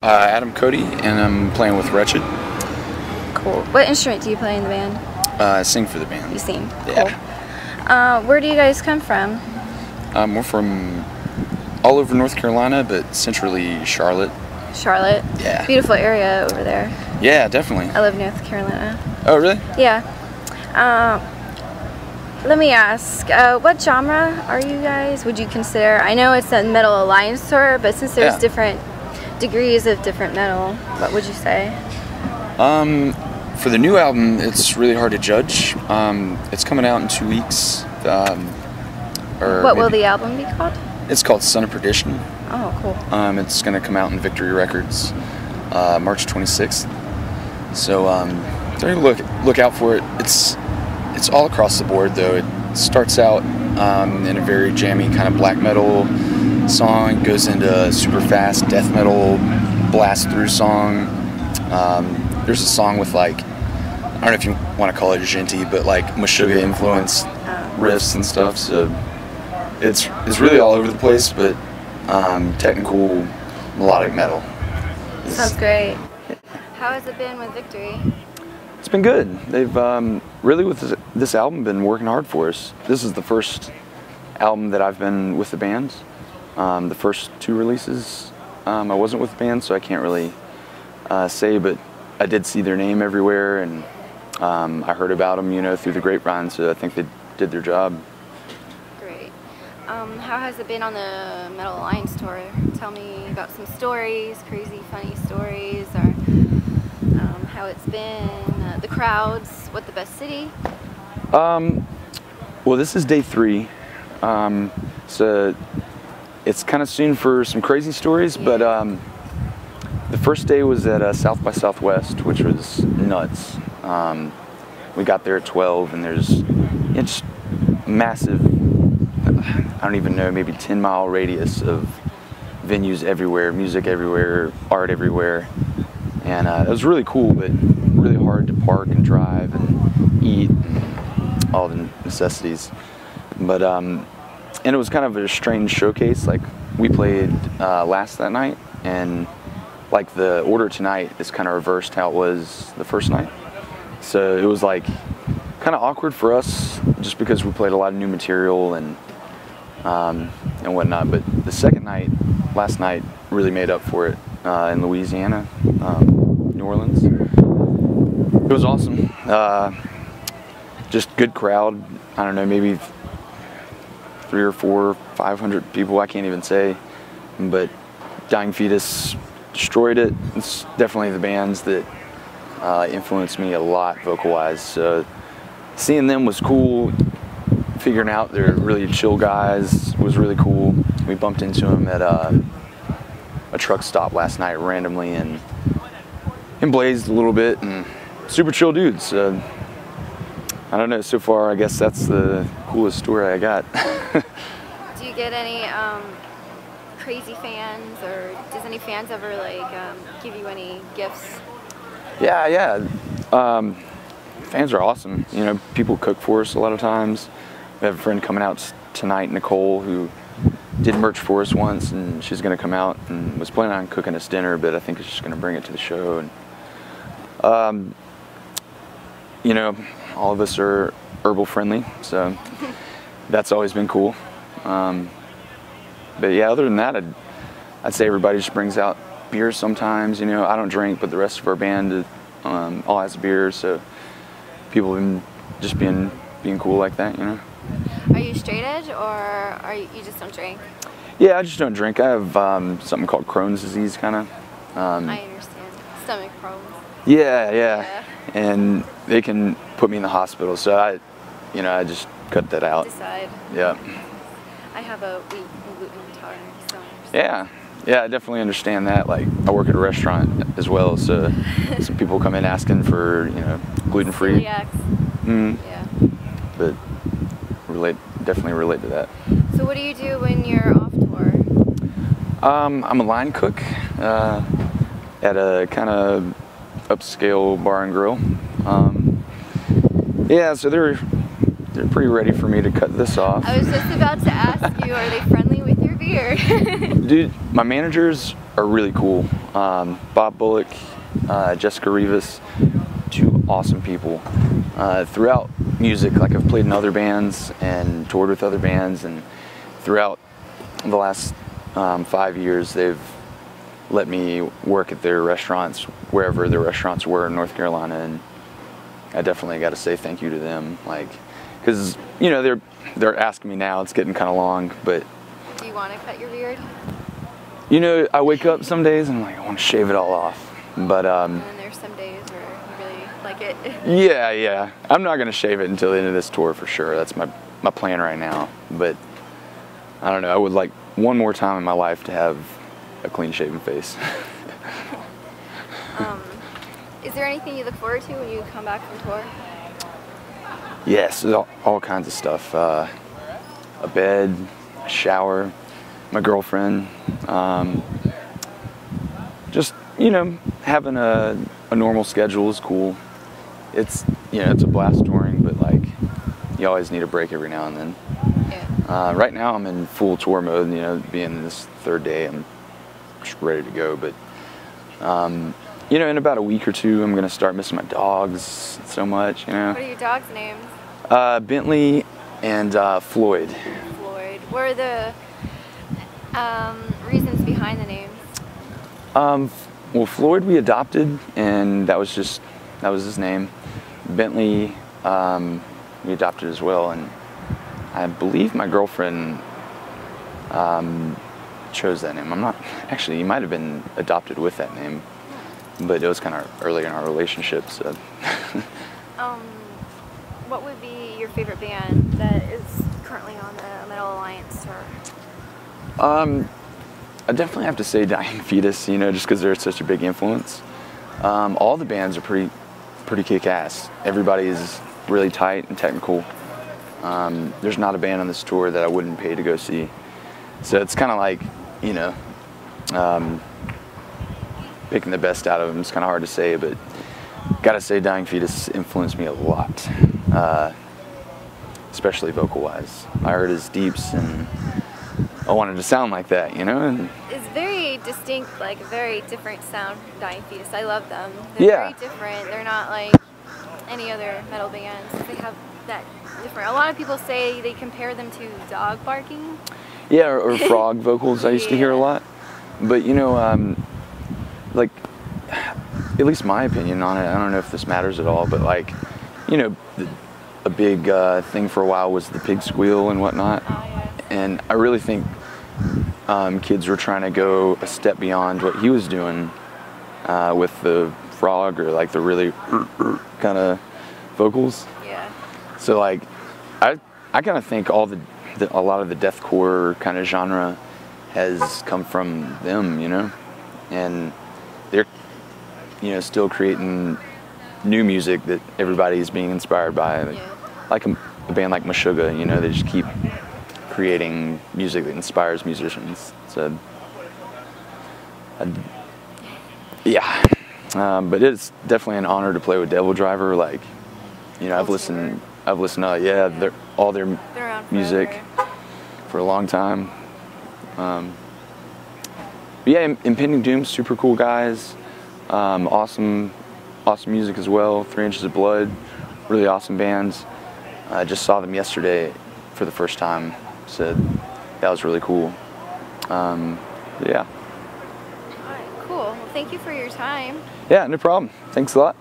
Adam Cody, and I'm playing with Wretched. Cool. What instrument do you play in the band? I sing for the band. You sing? Yeah. Cool. Where do you guys come from? We're from all over North Carolina, but centrally Charlotte. Charlotte? Yeah. Beautiful area over there. Yeah, definitely. I live in North Carolina. Oh, really? Yeah. Let me ask, what genre are you guys? Would you consider? I know it's a Metal Alliance tour, but since there's different degrees of different metal, what would you say? For the new album, it's really hard to judge. It's coming out in 2 weeks. What will the album be called? It's called Son of Perdition. Oh, cool. It's going to come out in Victory Records March 26th. So look out for it. It's all across the board, though. It starts out in a very jammy kind of black metal song, goes into a super fast death metal blast through song. There's a song with, like, I don't know if you want to call it genty, but like Meshuggah influenced riffs and stuff. So it's really all over the place, but technical melodic metal. Sounds great. How has it been with Victory? It's been good. They've really, with this album, been working hard for us. This is the first album that I've been with the band. The first 2 releases I wasn't with the band, so I can't really say, but I did see their name everywhere, and I heard about them, through the grapevine, so I think they did their job. Great. How has it been on the Metal Alliance tour? Tell me about some stories, crazy, funny stories, or how it's been, the crowds, what the best city? Well, this is day 3, so it's kind of soon for some crazy stories, but the first day was at South by Southwest, which was nuts. We got there at 12, and there's just massive, I don't even know, maybe 10-mile radius of venues everywhere, music everywhere, art everywhere. And it was really cool, but really hard to park and drive and eat and all the necessities. But and it was kind of a strange showcase. Like, we played last that night, and like the order tonight is kind of reversed how it was the first night. So it was like kind of awkward for us, just because we played a lot of new material and whatnot. But the second night, last night, really made up for it in Louisiana, New Orleans. It was awesome. Just good crowd. I don't know, maybe 300 or 400 or 500 people. I can't even say. But Dying Fetus destroyed it. It's definitely the bands that influenced me a lot vocal-wise. So seeing them was cool. Figuring out they're really chill guys was really cool. We bumped into them at a truck stop last night randomly and blazed a little bit, and super chill dudes. I don't know, so far I guess that's the coolest story I got. Do you get any crazy fans, or does any fans ever give you any gifts? Yeah. Fans are awesome. People cook for us a lot of times. We have a friend coming out tonight, Nicole, who did merch for us once, and she's going to come out and was planning on cooking us dinner, but I think she's just going to bring it to the show. And all of us are herbal friendly, so that's always been cool. But yeah, other than that, I'd say everybody just brings out beers sometimes. I don't drink, but the rest of our band all has beer, so people have been just being cool like that. Are you straight edge, or you just don't drink? Yeah, I just don't drink. I have something called Crohn's disease, kind of. I understand. Stomach problems. Yeah. And they can put me in the hospital, so I just cut that out. Decide. Yeah. I have a wheat and gluten intolerance, so I understand. Yeah, I definitely understand that. Like, I work at a restaurant as well, so some people come in asking for, gluten-free. Yeah. But definitely relate to that. So what do you do when you're off tour? I'm a line cook at a kind of upscale bar and grill. Yeah, so they're pretty ready for me to cut this off. I was just about to ask you, are they friendly with your beard? Dude, my managers are really cool. Bob Bullock, Jessica Rivas, two awesome people. Throughout music, like I've played in other bands and toured with other bands, and throughout the last 5 years, they've let me work at their restaurants, wherever their restaurants were in North Carolina, and I definitely got to say thank you to them. Like, because you know they're asking me now. It's getting kind of long, but do you want to cut your beard? You know, I wake up some days and I'm like, I want to shave it all off, but and then there's some days where you really like it. yeah, I'm not gonna shave it until the end of this tour for sure. That's my plan right now. But I don't know. I would like one more time in my life to have a clean shaven face. Is there anything you look forward to when you come back from tour? Yes, all kinds of stuff. A bed, a shower, my girlfriend. Just, you know, having a normal schedule is cool. It's, you know, it's a blast touring, but like, you always need a break every now and then. Yeah. Right now I'm in full tour mode, you know, being this third day, I'm just ready to go. But, you know, in about a week or two, I'm going to start missing my dogs so much, you know. What are your dogs' names? Bentley and Floyd. Floyd. What are the reasons behind the names? Well, Floyd we adopted, and that was his name. Bentley we adopted as well, and I believe my girlfriend chose that name. I'm not actually. He might have been adopted with that name, but it was kind of early in our relationship. So. What would be your favorite band that is currently on the Metal Alliance tour? I definitely have to say Dying Fetus, you know, just because they're such a big influence. All the bands are pretty kick-ass. Everybody is really tight and technical. There's not a band on this tour that I wouldn't pay to go see. So it's kind of like, you know, picking the best out of them. It's kind of hard to say, but gotta say Dying Fetus influenced me a lot, especially vocal-wise. I heard his deeps and I wanted to sound like that, you know? And it's very distinct, like a very different sound, Dying Fetus. I love them. They're very different. They're not like any other metal bands. They have that different. A lot of people say they compare them to dog barking. Yeah, or frog vocals I used to hear a lot. But, you know, like, at least my opinion on it, I don't know if this matters at all, but like, you know, a big thing for a while was the pig squeal and whatnot. Oh, yes. And I really think kids were trying to go a step beyond what he was doing with the frog or like the really kind of vocals. Yeah. So like, I kind of think a lot of the deathcore kind of genre has come from them, you know, and they're, you know, still creating new music that everybody's being inspired by. Like a band like Meshuggah, you know, they just keep creating music that inspires musicians. So, yeah. But it's definitely an honor to play with Devil Driver. Like, you know, I've listened to all their music for a long time. But yeah, Impending Doom, super cool guys. Awesome music as well. 3 Inches of Blood, really awesome bands. I just saw them yesterday for the first time. So that was really cool. Yeah. All right, cool. Well, thank you for your time. Yeah, no problem. Thanks a lot.